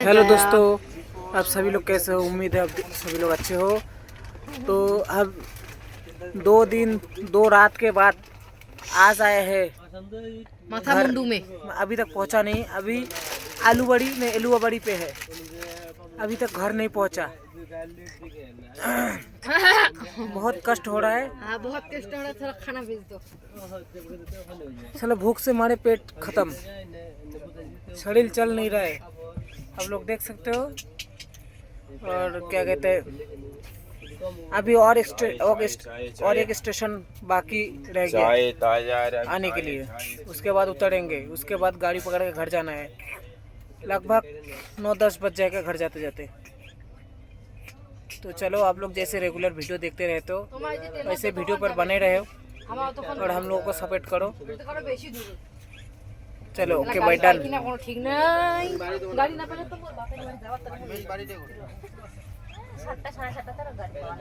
Hello दोस्तों, आप सभी लोग कैसे हो? उम्मीद है आप सभी लोग अच्छे हो। तो अब 2 दिन 2 रात के बाद आज आए हैं माथा घर। मुंडू में। अभी तक पहुंचा नहीं, अभी एलुआ बड़ी पे है, अभी तक घर नहीं पहुंचा। बहुत कष्ट हो रहा है। हाँ बहुत कष्ट हो रहा है, थोड़ा खाना भेज दो। चलो, भूख से हमारे पेट खत्म, शरीर चल नहीं रहा है, आप लोग देख सकते हो। और क्या कहते हैं, अभी और एक स्टेशन बाकी रह गया आने के लिए, उसके बाद उतरेंगे, उसके बाद गाड़ी पकड़ के घर जाना है। लगभग 9-10 बज जाएगा घर जाते जाते। तो चलो, आप लोग जैसे रेगुलर वीडियो देखते रहते हो वैसे वीडियो पर बने रहे हो और हम लोगों को सपोर्ट करो। चलो, ओके, बाय, डन। ठीक नहीं गाड़ी ना पेले तो बापे बाड़ी जावा तक 7টা 7:30 तक गाड़ी पावा